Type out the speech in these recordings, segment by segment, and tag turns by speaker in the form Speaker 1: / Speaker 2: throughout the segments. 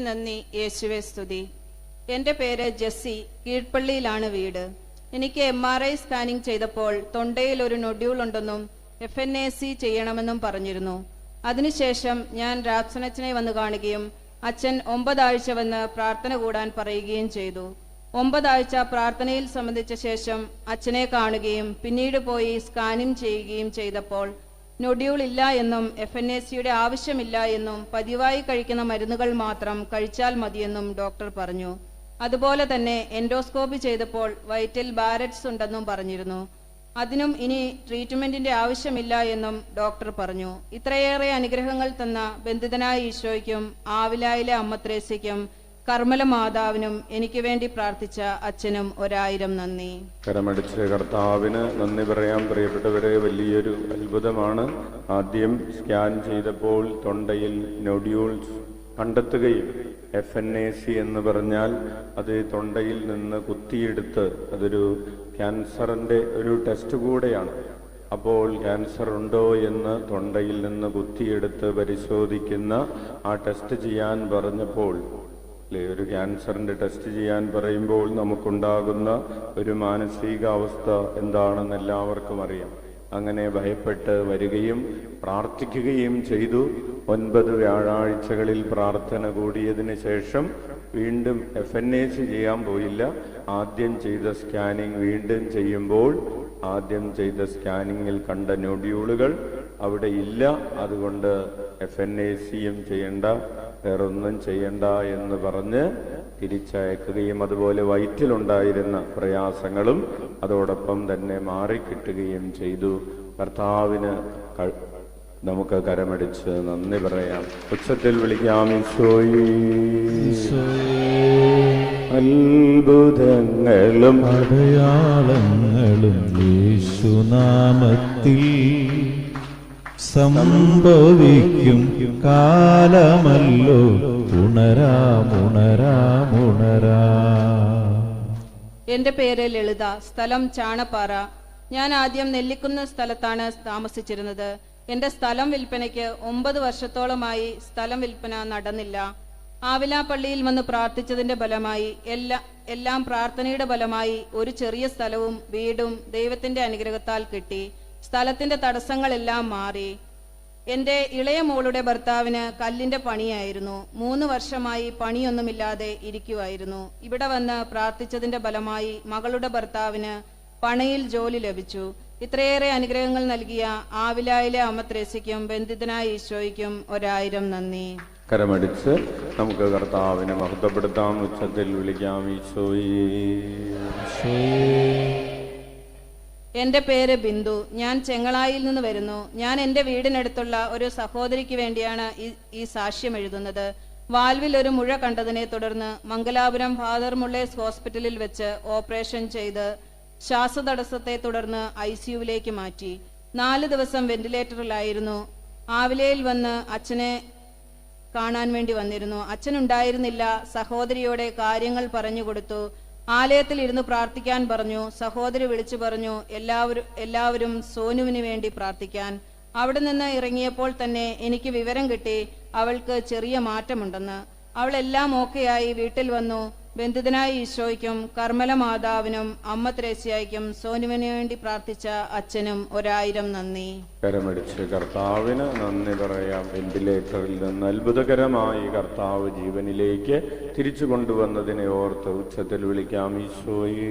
Speaker 1: നന്ദി, യേശുവേ സ്തുതി. എൻ്റെ പേര് ജെസ്സി, കീഴ്പള്ളിയിലാണ് വീട്. എനിക്ക് MRI സ്കാനിംഗ് ചെയ്തപ്പോൾ തൊണ്ടയിൽ ഒരു നൊഡ്യൂൾ ഉണ്ടെന്നും FNAC ചെയ്യണമെന്നും പറഞ്ഞിരുന്നു. അതിനുശേഷം ഞാൻ രാപ്സനച്ചനെ വന്ന് കാണുകയും അച്ഛൻ 9 ആഴ്ച വന്ന് പ്രാർത്ഥന കൂടാൻ പറയുകയും ചെയ്തു. 9 ആഴ്ച പ്രാർത്ഥനയിൽ സംബന്ധിച്ച ശേഷം അച്ഛനെ കാണുകയും പിന്നീട് പോയി സ്കാനിംഗ് ചെയ്യുകയും ചെയ്തപ്പോൾ നൊഡ്യൂൾ ഇല്ല എന്നും FNACയുടെ ആവശ്യമില്ല എന്നും പതിവായി കഴിക്കുന്ന മരുന്നുകൾ മാത്രം കഴിച്ചാൽ മതിയെന്നും ഡോക്ടർ പറഞ്ഞു. അതുപോലെ തന്നെ എൻഡോസ്കോപ്പി ചെയ്തപ്പോൾ വയറ്റിൽ ബാരറ്റ്സ് ഉണ്ടെന്നും പറഞ്ഞിരുന്നു. അതിനും ഇനി ട്രീറ്റ്മെന്റിന്റെ ആവശ്യമില്ല എന്നും ഡോക്ടർ പറഞ്ഞു. ഇത്രയേറെ അനുഗ്രഹങ്ങൾ തന്ന ബന്ധിതനായ ഈശോയ്ക്കും ആവിലായിലെ അമ്മ ത്രേസ്യയ്ക്കും കർമ്മല മാതാവിനും എനിക്ക് വേണ്ടി പ്രാർത്ഥിച്ച അച്ഛനും 1000 നന്ദി.
Speaker 2: കരമടിച്ച് കർത്താവിന് നന്ദി പറയാം. പ്രിയപ്പെട്ടവരെ, വലിയൊരു അത്ഭുതമാണ്. ആദ്യം സ്കാൻ ചെയ്തപ്പോൾ തൊണ്ടയിൽ നോഡ്യൂൾസ് കണ്ടെത്തുകയും FNAC എന്ന് പറഞ്ഞാൽ അത് തൊണ്ടയിൽ നിന്ന് കുത്തിയെടുത്ത് അതൊരു ക്യാൻസറിൻ്റെ ഒരു ടെസ്റ്റ് കൂടെയാണ്. അപ്പോൾ ക്യാൻസർ ഉണ്ടോ എന്ന് തൊണ്ടയിൽ നിന്ന് കുത്തിയെടുത്ത് പരിശോധിക്കുന്ന ആ ടെസ്റ്റ് ചെയ്യാൻ പറഞ്ഞപ്പോൾ ഒരു ക്യാൻസറിൻ്റെ ടെസ്റ്റ് ചെയ്യാൻ പറയുമ്പോൾ നമുക്കുണ്ടാകുന്ന ഒരു മാനസികാവസ്ഥ എന്താണെന്ന് എല്ലാവർക്കും അറിയാം. അങ്ങനെ ഭയപ്പെട്ട് വരികയും പ്രാർത്ഥിക്കുകയും ചെയ്തു. 9 വ്യാഴാഴ്ചകളിൽ പ്രാർത്ഥന കൂടിയതിന് ശേഷം വീണ്ടും FNAC ചെയ്യാൻ പോയില്ല. ആദ്യം ചെയ്ത സ്കാനിങ് വീണ്ടും ചെയ്യുമ്പോൾ ആദ്യം ചെയ്ത സ്കാനിങ്ങിൽ കണ്ട നോഡ്യൂളുകൾ അവിടെ ഇല്ല. അതുകൊണ്ട് FNACയും ചെയ്യണ്ട, വേറൊന്നും ചെയ്യണ്ട എന്ന് പറഞ്ഞ് തിരിച്ചയക്കുകയും അതുപോലെ വയറ്റിലുണ്ടായിരുന്ന പ്രയാസങ്ങളും അതോടൊപ്പം തന്നെ മാറിക്കിട്ടുകയും ചെയ്തു. കർത്താവിന് നമുക്ക് കരമടിച്ച് നന്ദി പറയാം. ഉച്ചത്തിൽ വിളിക്കാം. ഈശോയേ, അത്ഭുതങ്ങളും
Speaker 3: അടയാളങ്ങളും യേശുനാമത്തിൽ സംഭവിക്കും കാലമല്ലോ. ഉണരാമുണരാമുണരാ.
Speaker 1: എൻ്റെ പേര് ലളിത, സ്ഥലം ചാണപ്പാറ. ഞാൻ ആദ്യം നെല്ലിക്കുന്ന സ്ഥലത്താണ് താമസിച്ചിരുന്നത്. എൻ്റെ സ്ഥലം വിൽപ്പനയ്ക്ക് 9 വർഷത്തോളമായി സ്ഥലം വിൽപ്പന നടന്നില്ല. ആവിലാപ്പള്ളിയിൽ വന്ന് പ്രാർത്ഥിച്ചതിന്റെ ഫലമായി എല്ലാം പ്രാർത്ഥനയുടെ ഫലമായി ഒരു ചെറിയ സ്ഥലവും വീടും ദൈവത്തിന്റെ അനുഗ്രഹത്താൽ കിട്ടി. സ്ഥലത്തിന്റെ തടസ്സങ്ങളെല്ലാം മാറി. എന്റെ ഇളയ മോളുടെ ഭർത്താവിന് കല്ലിന്റെ പണിയായിരുന്നു. 3 വർഷമായി പണിയൊന്നുമില്ലാതെ ഇരിക്കുമായിരുന്നു. ഇവിടെ വന്ന് പ്രാർത്ഥിച്ചതിന്റെ ഫലമായി മകളുടെ ഭർത്താവിന് പണിയിൽ ജോലി ലഭിച്ചു. ഇത്രയേറെ അനുഗ്രഹങ്ങൾ നൽകിയ ആവിലായിലെ അമ്മ ത്രേസ്യയ്ക്കും ബന്ധിതനായ ഈശോയ്ക്കും 1000 നന്ദി.
Speaker 2: കരമടിച്ച് നമുക്ക് കർത്താവിനെ മഹത്വപ്പെടുത്താം. ഉച്ചത്തിൽ വിളിക്കാം. ഈശോയേ,
Speaker 1: എന്റെ പേര് ബിന്ദു. ഞാൻ ചെങ്ങളായിൽ നിന്ന് വരുന്നു. ഞാൻ എന്റെ വീടിനടുത്തുള്ള ഒരു സഹോദരിക്ക് വേണ്ടിയാണ് ഈ സാക്ഷ്യം എഴുതുന്നത്. വാൽവിൽ ഒരു മുഴ കണ്ടതിനെ തുടർന്ന് മംഗലാപുരം ഫാദർ മുള്ളേഴ്സ് ഹോസ്പിറ്റലിൽ വെച്ച് ഓപ്പറേഷൻ ചെയ്ത് ശ്വാസതടസ്സത്തെ തുടർന്ന് ICUവിലേക്ക് മാറ്റി. 4 ദിവസം വെന്റിലേറ്ററിലായിരുന്നു. ആവിലയിൽ വന്ന് അച്ഛനെ കാണാൻ വേണ്ടി വന്നിരുന്നു. അച്ഛനുണ്ടായിരുന്നില്ല. സഹോദരിയോടെ കാര്യങ്ങൾ പറഞ്ഞു കൊടുത്തു. ആലയത്തിൽ ഇരുന്ന് പ്രാർത്ഥിക്കാൻ പറഞ്ഞു. സഹോദരി വിളിച്ചു പറഞ്ഞു എല്ലാവരും സോനുവിന് വേണ്ടി പ്രാർത്ഥിക്കാൻ. അവിടെ നിന്ന് ഇറങ്ങിയപ്പോൾ തന്നെ എനിക്ക് വിവരം കിട്ടി അവൾക്ക് ചെറിയ മാറ്റമുണ്ടെന്ന്. അവൾ എല്ലാം ഓക്കെയായി വീട്ടിൽ വന്നു. ബന്ധിതനായ ഈശോയ്ക്കും കർമ്മല മാതാവിനും അമ്മ ത്രേസ്യയ്ക്കും സോനുവിന് വേണ്ടി പ്രാർത്ഥിച്ച അച്ഛനും 1000 നന്ദി.
Speaker 2: കരമടിച്ച് കർത്താവിന് നന്ദി പറയാം. വെന്റിലേറ്ററിൽ നിന്ന് അത്ഭുതകരമായി കർത്താവ് ജീവനിലേക്ക് തിരിച്ചു കൊണ്ടുവന്നതിനെ ഓർത്ത് ഉച്ചത്തിൽ വിളിക്കാം. ഈശോയേ,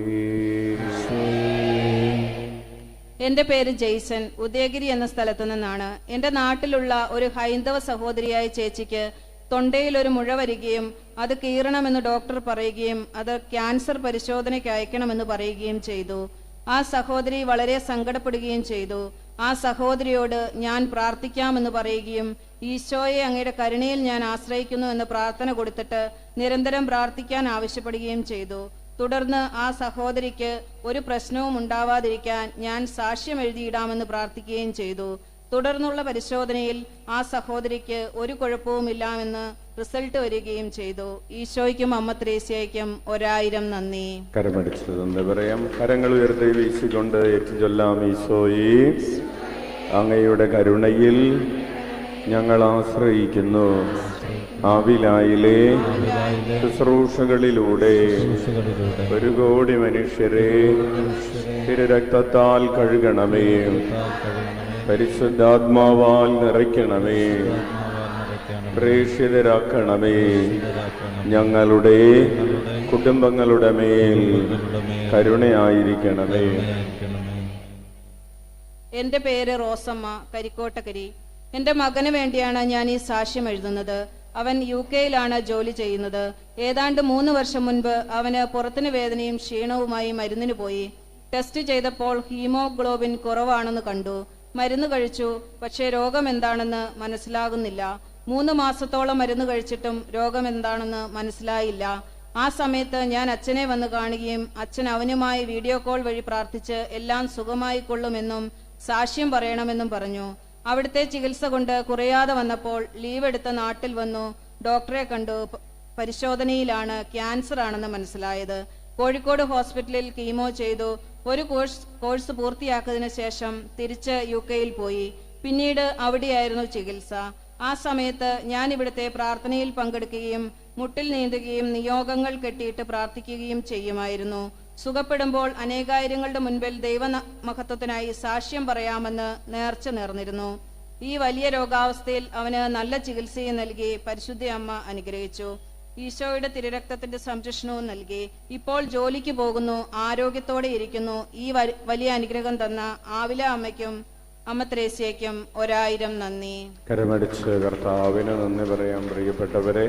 Speaker 1: എന്റെ പേര് ജെയ്സൺ. ഉദയഗിരി എന്ന സ്ഥലത്തു നിന്നാണ്. എന്റെ നാട്ടിലുള്ള ഒരു ഹൈന്ദവ സഹോദരിയായ ചേച്ചിക്ക് തൊണ്ടയിൽ ഒരു മുഴ വരികയും അത് കീറണമെന്ന് ഡോക്ടർ പറയുകയും അത് ക്യാൻസർ പരിശോധനയ്ക്ക് അയക്കണമെന്ന് പറയുകയും ചെയ്തു. ആ സഹോദരി വളരെ സങ്കടപ്പെടുകയും ചെയ്തു. ആ സഹോദരിയോട് ഞാൻ പ്രാർത്ഥിക്കാമെന്ന് പറയുകയും ഈശോയെ അങ്ങയുടെ കരുണയിൽ ഞാൻ ആശ്രയിക്കുന്നു എന്ന് പ്രാർത്ഥന കൊടുത്തിട്ട് നിരന്തരം പ്രാർത്ഥിക്കാൻ ആവശ്യപ്പെടുകയും ചെയ്തു. തുടർന്ന് ആ സഹോദരിക്ക് ഒരു പ്രശ്നവും ഉണ്ടാവാതിരിക്കാൻ ഞാൻ സാക്ഷ്യം എഴുതിയിടാമെന്ന് പ്രാർത്ഥിക്കുകയും ചെയ്തു. തുടർന്നുള്ള പരിശോധനയിൽ ആ സഹോദരിക്ക് ഒരു കുഴപ്പവുമില്ലാമെന്ന് റിസൾട്ട് വരികയും ചെയ്തു. ഈശോയ്ക്കും അമ്മ ത്രേസ്യയ്ക്കും 1000 നന്ദി.
Speaker 2: കരമടിച്ചതെന്ന് പറയാം. കരങ്ങൾ ഉയർത്തി വീശിക്കൊണ്ട് ഏറ്റുചൊല്ലാം. ഈശോയേ, അങ്ങയുടെ കരുണയിൽ ഞങ്ങൾ ആശ്രയിക്കുന്നു. ആവിലായിലെ ശുശ്രൂഷകളിലൂടെ 1 കോടി മനുഷ്യരെ തിരുരക്തത്താൽ കഴുകണമേ, പരിശുദ്ധാത്മാവാൽ നിറയ്ക്കണമേ, പ്രേക്ഷിതരാക്കണമേ. ഞങ്ങളുടെ കുടുംബങ്ങളുടെ മേൽ കരുണയായിരിക്കണമേ.
Speaker 1: എന്റെ പേര് റോസമ്മ, കരിക്കോട്ടക്കരി. എന്റെ മകന് വേണ്ടിയാണ് ഞാൻ ഈ സാക്ഷ്യം എഴുതുന്നത്. അവൻ UK-യിലാണ് ജോലി ചെയ്യുന്നത്. ഏതാണ്ട് 3 വർഷം മുൻപ് അവന് പുറത്തിന് വേദനയും ക്ഷീണവുമായി മരുന്നിന് പോയി. ടെസ്റ്റ് ചെയ്തപ്പോൾ ഹീമോഗ്ലോബിൻ കുറവാണെന്ന് കണ്ടു. മരുന്ന് കഴിച്ചു, പക്ഷേ രോഗം എന്താണെന്ന് മനസ്സിലാകുന്നില്ല. 3 മാസത്തോളം മരുന്ന് കഴിച്ചിട്ടും രോഗം എന്താണെന്ന് മനസ്സിലായില്ല. ആ സമയത്ത് ഞാൻ അച്ഛനെ വന്ന് കാണുകയും അച്ഛൻ അവനുമായി വീഡിയോ കോൾ വഴി പ്രാർത്ഥിച്ച് എല്ലാം സുഖമായി കൊള്ളുമെന്നും സാക്ഷ്യം പറയണമെന്നും പറഞ്ഞു. അവിടുത്തെ ചികിത്സ കൊണ്ട് കുറയാതെ വന്നപ്പോൾ ലീവ് എടുത്ത നാട്ടിൽ വന്നു. ഡോക്ടറെ കണ്ടു. പരിശോധനയിലാണ് ക്യാൻസർ ആണെന്ന് മനസ്സിലായത്. കോഴിക്കോട് ഹോസ്പിറ്റലിൽ കീമോ ചെയ്തു. ഒരു കോഴ്സ് പൂർത്തിയാക്കിയതിനു ശേഷം തിരിച്ച് UK-യിൽ പോയി. പിന്നീട് അവിടെയായിരുന്നു ചികിത്സ. ആ സമയത്ത് ഞാൻ ഇവിടുത്തെ പ്രാർത്ഥനയിൽ പങ്കെടുക്കുകയും മുട്ടിൽ നീന്തുകയും നിയോഗങ്ങൾ കെട്ടിയിട്ട് പ്രാർത്ഥിക്കുകയും ചെയ്യുമായിരുന്നു. സുഖപ്പെടുമ്പോൾ അനേകായിരങ്ങളുടെ മുൻപിൽ ദൈവമഹത്വത്തിനായി സാക്ഷ്യം പറയാമെന്ന് നേർച്ച നേർന്നിരുന്നു. ഈ വലിയ രോഗാവസ്ഥയിൽ അവന് നല്ല ചികിത്സയും നൽകി പരിശുദ്ധ അമ്മ അനുഗ്രഹിച്ചു. ഈശോയുടെ തിരുരക്തത്തിന്റെ സംരക്ഷണവും നൽകി. ഇപ്പോൾ ജോലിക്ക് പോകുന്നു, ആരോഗ്യത്തോടെ ഇരിക്കുന്നു. ഈ വലിയ അനുഗ്രഹം തന്ന ആവില അമ്മയ്ക്കും അമ്മ ത്രേസ്യയ്ക്കും 1000 നന്ദി.
Speaker 2: കരമടിച്ച് കർത്താവിന് നന്ദി പറയാം. പ്രിയപ്പെട്ടവരെ,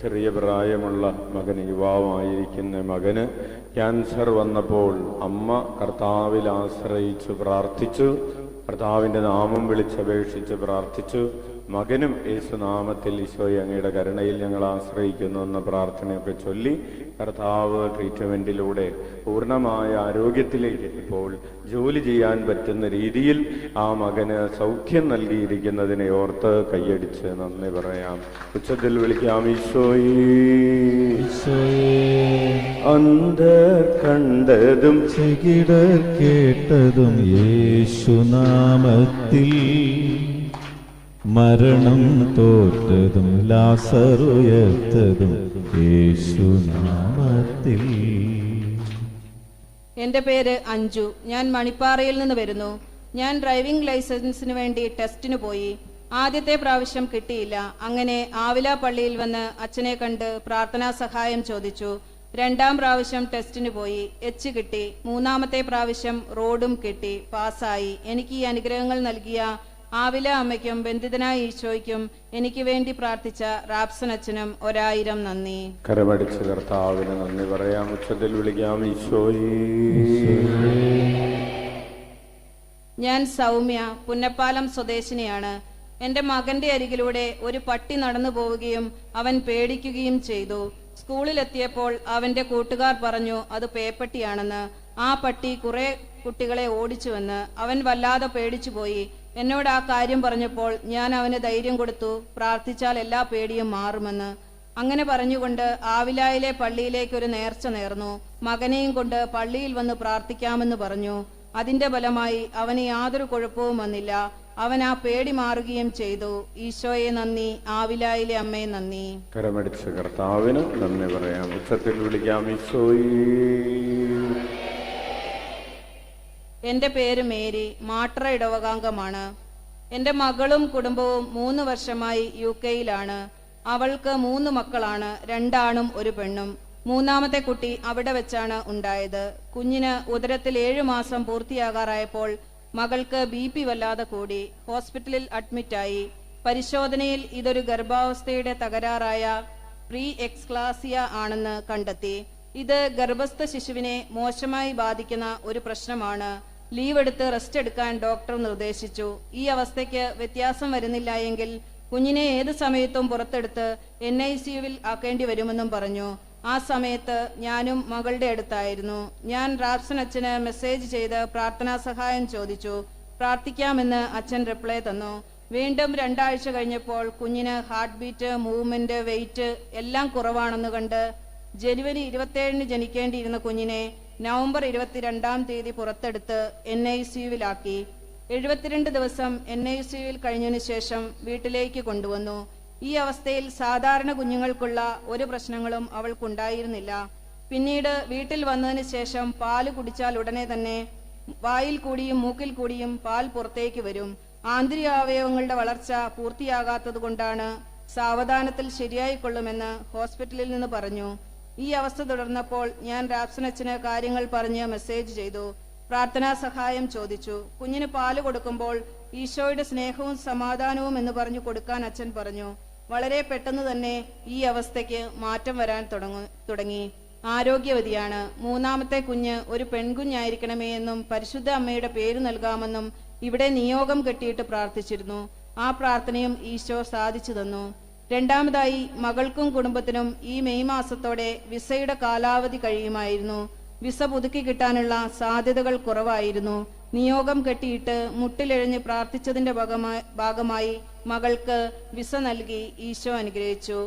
Speaker 2: ചെറിയ പ്രായമുള്ള മകന്, യുവാവായിരിക്കുന്ന മകന് ക്യാൻസർ വന്നപ്പോൾ അമ്മ കർത്താവിൽ ആശ്രയിച്ച് പ്രാർത്ഥിച്ചു. കർത്താവിൻ്റെ നാമം വിളിച്ചപേക്ഷിച്ച് പ്രാർത്ഥിച്ചു. മകനും യേശുനാമത്തിൽ ഈശോയെ അങ്ങയുടെ കരുണയിൽ ഞങ്ങൾ ആശ്രയിക്കുന്നു എന്ന പ്രാർത്ഥനയൊക്കെ ചൊല്ലി കർത്താവ് ട്രീറ്റ്മെൻറ്റിലൂടെ പൂർണ്ണമായ ആരോഗ്യത്തിലേക്ക് ഇപ്പോൾ ജോലി ചെയ്യാൻ പറ്റുന്ന രീതിയിൽ ആ മകന് സൗഖ്യം നൽകിയിരിക്കുന്നതിനെ ഓർത്ത് കൈയടിച്ച് നന്ദി പറയാം. ഉച്ചത്തിൽ വിളിക്കാം, ഈശോയേ. അന്ധർ കണ്ടതും
Speaker 3: ചെകിടർ കേട്ടതും യേശുനാമത്തിൽ, മരണം തോറ്റതും ലാസറുയർത്തതും യേശുനാമത്തിൽ.
Speaker 1: എന്റെ പേര് അഞ്ജു. ഞാൻ മണിപ്പാറയിൽ നിന്ന് വരുന്നു. ഞാൻ ഡ്രൈവിംഗ് ലൈസൻസിന് വേണ്ടി ടെസ്റ്റിന് പോയി. ആദ്യത്തെ പ്രാവശ്യം കിട്ടിയില്ല. അങ്ങനെ ആവില പള്ളിയിൽ വന്ന് അച്ഛനെ കണ്ട് പ്രാർത്ഥനാ സഹായം ചോദിച്ചു. 2ാം പ്രാവശ്യം ടെസ്റ്റിന് പോയി, H കിട്ടി. 3ാമത്തെ പ്രാവശ്യം റോഡും കിട്ടി, പാസ്സായി. എനിക്ക് ഈ അനുഗ്രഹങ്ങൾ നൽകിയ ആവില അമ്മയ്ക്കും ബന്ധിതനായ ഈശോയ്ക്കും എനിക്ക് വേണ്ടി പ്രാർത്ഥിച്ച റാപ്സൻ അച്ഛനും 1000 നന്ദി.
Speaker 2: കരമടിച്ച് കർത്താവിന് നന്ദി പറയാം. ഉച്ചത്തിൽ വിളിക്കാം, ഈശോയേ.
Speaker 1: ഞാൻ സൗമ്യ, പുന്നപ്പാലം സ്വദേശിനിയാണ്. എന്റെ മകന്റെ അരികിലൂടെ ഒരു പട്ടി നടന്നു പോവുകയും അവൻ പേടിക്കുകയും ചെയ്തു. സ്കൂളിലെത്തിയപ്പോൾ അവന്റെ കൂട്ടുകാർ പറഞ്ഞു അത് പേപ്പട്ടിയാണെന്ന്. ആ പട്ടി കുറെ കുട്ടികളെ ഓടിച്ചുവെന്ന്. അവൻ വല്ലാതെ പേടിച്ചു പോയി. എന്നോട് ആ കാര്യം പറഞ്ഞപ്പോൾ ഞാൻ അവന് ധൈര്യം കൊടുത്തു, പ്രാർത്ഥിച്ചാൽ എല്ലാ പേടിയും മാറുമെന്ന്. അങ്ങനെ പറഞ്ഞുകൊണ്ട് ആവിലായിലെ പള്ളിയിലേക്ക് ഒരു നേർച്ച നേർന്നു. മകനെയും കൊണ്ട് പള്ളിയിൽ വന്ന് പ്രാർത്ഥിക്കാമെന്ന് പറഞ്ഞു. അതിന്റെ ഫലമായി അവന് യാതൊരു കുഴപ്പവും വന്നില്ല. അവൻ ആ പേടി മാറുകയും ചെയ്തു. ഈശോയെ നന്ദി, ആവിലായിലെ അമ്മയെ നന്ദി.
Speaker 2: കരമടിച്ച് കർത്താവിന് നന്ദി പറയാം. ഉച്ചത്തിൽ വിളിക്കാം, ഈശോയേ.
Speaker 1: എന്റെ പേര് മേരി, മാട്ര ഇടവകാംഗമാണ്. എന്റെ മകളും കുടുംബവും 3 വർഷമായി UK-യിലാണ്. അവൾക്ക് 3 മക്കളാണ്, 2 ആണും 1 പെണ്ണും. 3ാമത്തെ കുട്ടി അവിടെ വെച്ചാണ് ഉണ്ടായത്. കുഞ്ഞിന് ഉദരത്തിൽ 7 മാസം പൂർത്തിയാകാറായപ്പോൾ മകൾക്ക് BP വല്ലാതെ കൂടി. ഹോസ്പിറ്റലിൽ അഡ്മിറ്റായി. പരിശോധനയിൽ ഇതൊരു ഗർഭാവസ്ഥയുടെ തകരാറായ പ്രീ എക്സ്ക്ലാസിയ ആണെന്ന് കണ്ടെത്തി. ഇത് ഗർഭസ്ഥ ശിശുവിനെ മോശമായി ബാധിക്കുന്ന ഒരു പ്രശ്നമാണ്. ലീവ് എടുത്ത് റെസ്റ്റ് എടുക്കാൻ ഡോക്ടർ നിർദ്ദേശിച്ചു. ഈ അവസ്ഥയ്ക്ക് വ്യത്യാസം വരുന്നില്ല എങ്കിൽ കുഞ്ഞിനെ ഏത് സമയത്തും പുറത്തെടുത്ത് NICU-വിൽ ആക്കേണ്ടി വരുമെന്നും പറഞ്ഞു. ആ സമയത്ത് ഞാനും മകളുടെ അടുത്തായിരുന്നു. ഞാൻ റാപ്സൻ അച്ഛന് മെസ്സേജ് ചെയ്ത് പ്രാർത്ഥനാ സഹായം ചോദിച്ചു. പ്രാർത്ഥിക്കാമെന്ന് അച്ഛൻ റിപ്ലൈ തന്നു. വീണ്ടും 2 ആഴ്ച കഴിഞ്ഞപ്പോൾ കുഞ്ഞിന് ഹാർട്ട് ബീറ്റ്, മൂവ്മെന്റ്, വെയിറ്റ് എല്ലാം കുറവാണെന്ന് കണ്ട് ജനുവരി 27-ന് ജനിക്കേണ്ടിയിരുന്ന കുഞ്ഞിനെ നവംബർ 22-ാം തീയതി പുറത്തെടുത്ത് NICU-വിലാക്കി. 72 ദിവസം NICU-വിൽ കഴിഞ്ഞതിനു ശേഷം വീട്ടിലേക്ക് കൊണ്ടുവന്നു. ഈ അവസ്ഥയിൽ സാധാരണ കുഞ്ഞുങ്ങൾക്കുള്ള ഒരു പ്രശ്നങ്ങളും അവൾക്കുണ്ടായിരുന്നില്ല. പിന്നീട് വീട്ടിൽ വന്നതിന് ശേഷം പാല് കുടിച്ചാൽ ഉടനെ തന്നെ വായിൽ കൂടിയും മൂക്കിൽ കൂടിയും പാൽ പുറത്തേക്ക് വരും. ആന്തരികാവയവങ്ങളുടെ വളർച്ച പൂർത്തിയാകാത്തതുകൊണ്ടാണ്. സാവധാനത്തിൽ ശരിയായിക്കൊള്ളുമെന്ന് ഹോസ്പിറ്റലിൽ നിന്ന് പറഞ്ഞു. ഈ അവസ്ഥ തുടർന്നപ്പോൾ ഞാൻ റാപ്സനച്ചന് കാര്യങ്ങൾ പറഞ്ഞ് മെസ്സേജ് ചെയ്തു. പ്രാർത്ഥനാ സഹായം ചോദിച്ചു. കുഞ്ഞിന് പാല് കൊടുക്കുമ്പോൾ ഈശോയുടെ സ്നേഹവും സമാധാനവും എന്ന് പറഞ്ഞു കൊടുക്കാൻ അച്ഛൻ പറഞ്ഞു. വളരെ പെട്ടെന്ന് തന്നെ ഈ അവസ്ഥയ്ക്ക് മാറ്റം വരാൻ തുടങ്ങി. ആരോഗ്യവതിയാണ്. മൂന്നാമത്തെ കുഞ്ഞ് ഒരു പെൺകുഞ്ഞായിരിക്കണമേ എന്നും പരിശുദ്ധ അമ്മയുടെ പേര് നൽകാമെന്നും ഇവിടെ നിയോഗം കെട്ടിയിട്ട് പ്രാർത്ഥിച്ചിരുന്നു. ആ പ്രാർത്ഥനയും ഈശോ സാധിച്ചു തന്നു. രണ്ടാമതായി മകൾക്കും കുടുംബത്തിനും ഈ മെയ് മാസത്തോടെ വിസയുടെ കാലാവധി കഴിയുമായിരുന്നു. വിസ പുതുക്കി കിട്ടാനുള്ള സാധ്യതകൾ കുറവായിരുന്നു. നിയോഗം കെട്ടിയിട്ട് മുട്ടിലെഴഞ്ഞ് പ്രാർത്ഥിച്ചതിന്റെ ഭാഗമായി മകൾക്ക് വിസ നൽകി ഈശോ അനുഗ്രഹിച്ചു.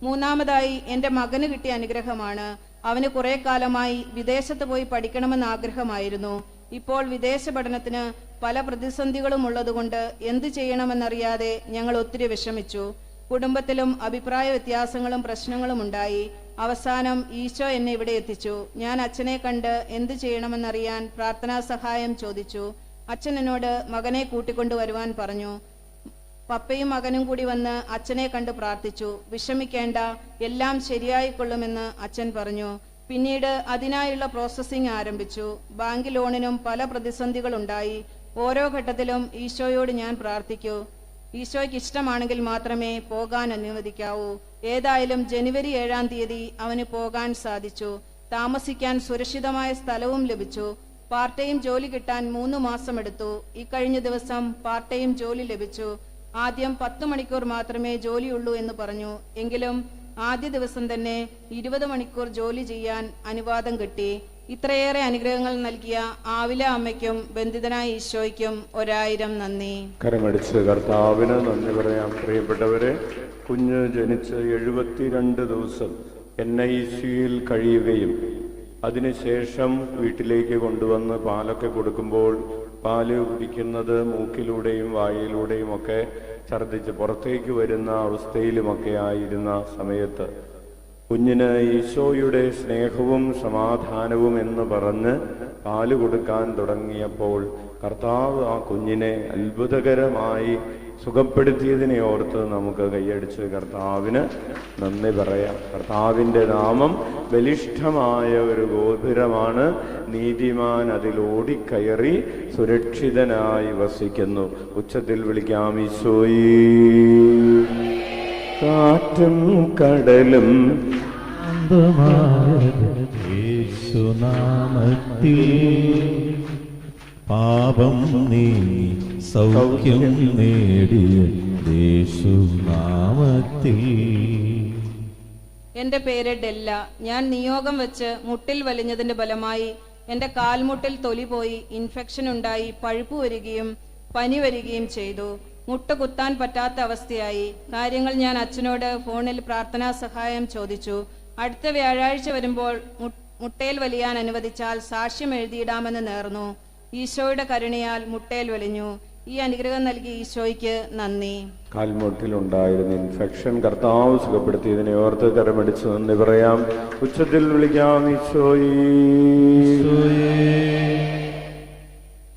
Speaker 1: മൂന്നാമതായി എന്റെ മകന് കിട്ടിയ അനുഗ്രഹമാണ്. അവന് കുറെ കാലമായി വിദേശത്ത് പോയി പഠിക്കണമെന്ന് ആഗ്രഹമായിരുന്നു. ഇപ്പോൾ വിദേശ പഠനത്തിന് പല പ്രതിസന്ധികളും ഉള്ളതുകൊണ്ട് എന്തു ചെയ്യണമെന്നറിയാതെ ഞങ്ങൾ ഒത്തിരി വിഷമിച്ചു. കുടുംബത്തിലും അഭിപ്രായ വ്യത്യാസങ്ങളും പ്രശ്നങ്ങളും ഉണ്ടായി. അവസാനം ഈശോ എന്നെ ഇവിടെ എത്തിച്ചു. ഞാൻ അച്ഛനെ കണ്ട് എന്തു ചെയ്യണമെന്നറിയാൻ പ്രാർത്ഥനാ സഹായം ചോദിച്ചു. അച്ഛൻ എന്നോട് മകനെ കൂട്ടിക്കൊണ്ടുവരുവാൻ പറഞ്ഞു. പപ്പയും മകനും കൂടി വന്ന് അച്ഛനെ കണ്ട് പ്രാർത്ഥിച്ചു. വിഷമിക്കേണ്ട, എല്ലാം ശരിയായിക്കൊള്ളുമെന്ന് അച്ഛൻ പറഞ്ഞു. പിന്നീട് അതിനായുള്ള പ്രോസസ്സിംഗ് ആരംഭിച്ചു. ബാങ്ക് ലോണിനും പല പ്രതിസന്ധികളുണ്ടായി. ഓരോ ഘട്ടത്തിലും ഈശോയോട് ഞാൻ പ്രാർത്ഥിക്കൂ. ഈശോയ്ക്ക് ഇഷ്ടമാണെങ്കിൽ മാത്രമേ പോകാൻ അനുവദിക്കാവൂ. ഏതായാലും ജനുവരി 7-ാം തീയതി അവന് പോകാൻ സാധിച്ചു. താമസിക്കാൻ സുരക്ഷിതമായ സ്ഥലവും ലഭിച്ചു. പാർട്ട് ടൈം ജോലി കിട്ടാൻ 3 മാസം എടുത്തു. ഇക്കഴിഞ്ഞ ദിവസം പാർട്ട് ടൈം ജോലി ലഭിച്ചു. ആദ്യം 10 മണിക്കൂർ മാത്രമേ ജോലിയുള്ളൂ എന്ന് പറഞ്ഞു. എങ്കിലും ആദ്യ ദിവസം തന്നെ 20 മണിക്കൂർ ജോലി ചെയ്യാൻ അനുവാദം കിട്ടി. ഇത്രയേറെ അനുഗ്രഹങ്ങൾ നൽകിയ ആവില അമ്മയ്ക്കും ബന്ധിതനായ ഈശോയ്ക്കും 1000 നന്ദി.
Speaker 2: കരമടിച്ച് കർത്താവിന് നന്ദി പറയാം. പ്രിയപ്പെട്ടവരെ, കുഞ്ഞ് ജനിച്ച് 72 ദിവസം NICUയിൽ കഴിയുകയും അതിനുശേഷം വീട്ടിലേക്ക് കൊണ്ടുവന്ന് പാലൊക്കെ കൊടുക്കുമ്പോൾ പാല് കുടിക്കുന്നത് മൂക്കിലൂടെയും വായിലൂടെയും ഒക്കെ ഛർദ്ദിച്ച് പുറത്തേക്ക് വരുന്ന അവസ്ഥയിലുമൊക്കെ ആയിരുന്ന സമയത്ത് കുഞ്ഞിന് ഈശോയുടെ സ്നേഹവും സമാധാനവും എന്ന് പറഞ്ഞ് പാല് കൊടുക്കാൻ തുടങ്ങിയപ്പോൾ കർത്താവ് ആ കുഞ്ഞിനെ അത്ഭുതകരമായി സുഖപ്പെടുത്തിയതിനെ ഓർത്ത് നമുക്ക് കൈയടിച്ച് കർത്താവിന് നന്ദി പറയാം. കർത്താവിൻ്റെ നാമം ബലിഷ്ഠമായ ഒരു ഗോപുരമാണ്. നീതിമാൻ അതിലോടിക്കയറി സുരക്ഷിതനായി വസിക്കുന്നു. ഉച്ചത്തിൽ വിളിക്കാം ഈശോയേ. കാറ്റും കടലും
Speaker 3: യേശുനാമത്തിൽ പാപം നീങ്ങി സൗഖ്യം നേടിയ യേശുനാമത്തിൽ.
Speaker 1: എന്റെ പേര് ഡെല്ല. ഞാൻ നിയോഗം വെച്ച് മുട്ടിൽ വലിഞ്ഞതിന്റെ ഫലമായി എന്റെ കാൽമുട്ടിൽ തൊലി പോയി ഇൻഫെക്ഷൻ ഉണ്ടായി പഴുപ്പ് വരികയും പനി വരികയും ചെയ്തു. മുട്ട കുത്താൻ പറ്റാത്ത അവസ്ഥയായി. കാര്യങ്ങൾ ഞാൻ അച്ഛനോട് ഫോണിൽ പ്രാർത്ഥനാ സഹായം ചോദിച്ചു. അടുത്ത വ്യാഴാഴ്ച വരുമ്പോൾ മുട്ടയിൽ വലിയാൻ അനുവദിച്ചാൽ സാക്ഷ്യം എഴുതിയിടാമെന്ന് നേർന്നു. ഈശോയുടെ കരുണയാൽ മുട്ടയിൽ വലിഞ്ഞു. ഈ അനുഗ്രഹം നൽകി ഈശോയ്ക്ക് നന്ദി.
Speaker 2: കാൽമുട്ടിലുണ്ടായിരുന്ന ഇൻഫെക്ഷൻ കർത്താവ് സുഖപ്പെടുത്തിയതിനെ ഓർത്ത് കരമടിച്ച് നന്ദി പറയാം. ഉച്ചത്തിൽ വിളിക്കാം ഈശോയേ.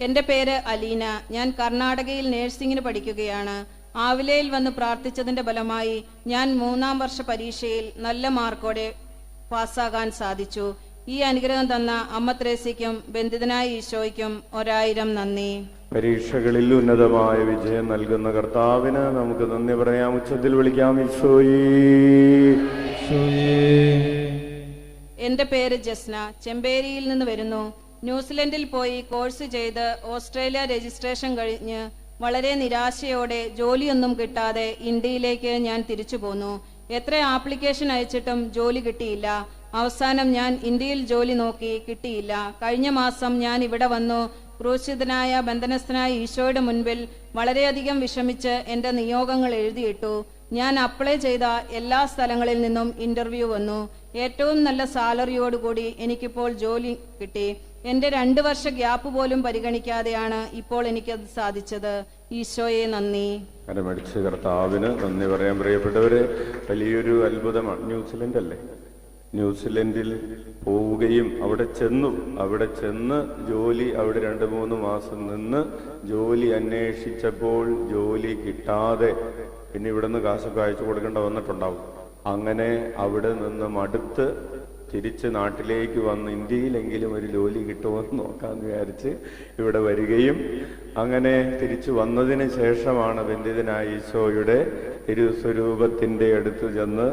Speaker 1: എന്റെ പേര് അലീന. ഞാൻ കർണാടകയിൽ നഴ്സിംഗിന് പഠിക്കുകയാണ്. ആവിലയിൽ വന്ന് പ്രാർത്ഥിച്ചതിന്റെ ഫലമായി ഞാൻ 3-ാം വർഷ പരീക്ഷയിൽ നല്ല മാർക്കോടെ പാസ്സാകാൻ സാധിച്ചു. ഈ അനുഗ്രഹം തന്ന അമ്മ ത്രേസ്യയ്ക്കും ബന്ധിതനായ ഈശോയ്ക്കും 1000 നന്ദി.
Speaker 2: പരീക്ഷകളിൽ ഉന്നതമായ വിജയം നൽകുന്ന കർത്താവിന് നമുക്ക് നന്ദി പറയാം. ഉച്ചത്തിൽ വിളിക്കാം ഈശോയേ.
Speaker 1: എന്റെ പേര് ജസ്ന. ചെമ്പേരിയിൽ നിന്ന് വരുന്നു. ന്യൂസിലൻഡിൽ പോയി കോഴ്സ് ചെയ്ത് ഓസ്ട്രേലിയ രജിസ്ട്രേഷൻ കഴിഞ്ഞ് വളരെ നിരാശയോടെ ജോലിയൊന്നും കിട്ടാതെ ഇന്ത്യയിലേക്ക് ഞാൻ തിരിച്ചു പോന്നു. എത്ര ആപ്ലിക്കേഷൻ അയച്ചിട്ടും ജോലി കിട്ടിയില്ല. അവസാനം ഞാൻ ഇന്ത്യയിൽ ജോലി നോക്കി, കിട്ടിയില്ല. കഴിഞ്ഞ മാസം ഞാൻ ഇവിടെ വന്നു. ക്രൂശിതനായ ബന്ധനസ്ഥനായ ഈശോയുടെ മുൻപിൽ വളരെയധികം വിഷമിച്ച് എന്റെ നിയോഗങ്ങൾ എഴുതിയിട്ടു. ഞാൻ അപ്ലൈ ചെയ്ത എല്ലാ സ്ഥലങ്ങളിൽ നിന്നും ഇന്റർവ്യൂ വന്നു. ഏറ്റവും നല്ല സാലറിയോടുകൂടി എനിക്കിപ്പോൾ ജോലി കിട്ടി. എന്റെ 2 വർഷ ഗ്യാപ്പ് പോലും പരിഗണിക്കാതെയാണ് ഇപ്പോൾ എനിക്കത് സാധിച്ചത്. ഈശോയെ നന്ദി.
Speaker 2: കരമടിച്ച് കർത്താവിന് നന്ദി പറയാൻ. പ്രിയപ്പെട്ടവരെ, വലിയൊരു അത്ഭുതമാണ്. ന്യൂസിലൻഡ് അല്ലേ? ന്യൂസിലൻഡിൽ പോവുകയും അവിടെ ചെന്ന് ജോലി, അവിടെ 2-3 മാസം നിന്ന് ജോലി അന്വേഷിച്ചപ്പോൾ ജോലി കിട്ടാതെ പിന്നെ ഇവിടെ നിന്ന് കാശൊക്കെ അയച്ചു കൊടുക്കേണ്ട വന്നിട്ടുണ്ടാവും. അങ്ങനെ അവിടെ നിന്ന് മടുത്ത് തിരിച്ച് നാട്ടിലേക്ക് വന്ന് ഇന്ത്യയിലെങ്കിലും ഒരു ജോലി കിട്ടുമെന്ന് നോക്കാമെന്ന് വിചാരിച്ച് ഇവിടെ വരികയും അങ്ങനെ തിരിച്ചു വന്നതിന് ശേഷമാണ് ബന്ധിതനായ ഈശോയുടെ തിരുസ്വരൂപത്തിൻ്റെ അടുത്ത് ചെന്ന്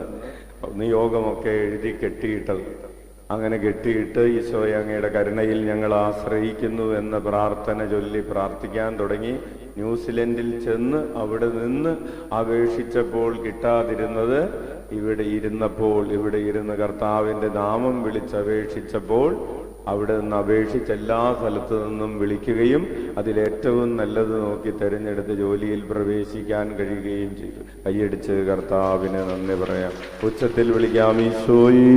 Speaker 2: നിയോഗമൊക്കെ എഴുതി കെട്ടിയിട്ടത്. അങ്ങനെ കെട്ടിയിട്ട് ഈശോയെ അങ്ങയുടെ കരുണയിൽ ഞങ്ങൾ ആശ്രയിക്കുന്നു എന്ന പ്രാർത്ഥന ചൊല്ലി പ്രാർത്ഥിക്കാൻ തുടങ്ങി. ന്യൂസിലൻഡിൽ ചെന്ന് അവിടെ നിന്ന് അപേക്ഷിച്ചപ്പോൾ കിട്ടാതിരുന്നത് ഇവിടെ ഇരുന്ന് കർത്താവിൻ്റെ നാമം വിളിച്ചപേക്ഷിച്ചപ്പോൾ അവിടെ നിന്ന് അപേക്ഷിച്ച് എല്ലാ സ്ഥലത്തു നിന്നും വിളിക്കുകയും അതിലേറ്റവും നല്ലത് നോക്കി തെരഞ്ഞെടുത്ത് ജോലിയിൽ പ്രവേശിക്കാൻ കഴിയുകയും ചെയ്തു. കൈയടിച്ച് കർത്താവിന് നന്ദി പറയാം. ഉച്ചത്തിൽ വിളിക്കാം. ഈശോയേ,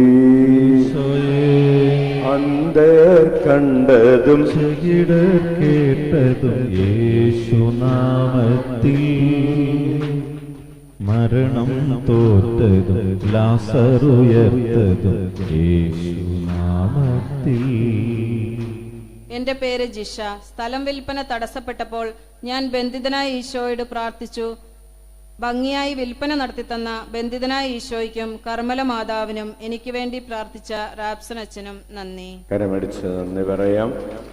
Speaker 2: അന്തർ കണ്ടതും
Speaker 3: കേട്ടതും യേശുനാമത്തിൽ, മരണം തോറ്റതും ലാസറുയർത്തതും യേശുനാമത്തിൽ.
Speaker 1: എന്റെ പേര് ജിഷ. സ്ഥലം വിൽപ്പന തടസ്സപ്പെട്ടപ്പോൾ ഞാൻ ബന്ധിതനായ ഈശോയോട് പ്രാർത്ഥിച്ചു. ഭംഗിയായി വിൽപ്പന നടത്തിത്തന്ന ബന്ധിതനായ ഈശോയ്ക്കും കർമ്മല മാതാവിനും എനിക്ക് വേണ്ടി പ്രാർത്ഥിച്ച റാപ്സൻ അച്ഛനും നന്ദി.
Speaker 2: കരമടിച്ച് നന്ദി പറയാം.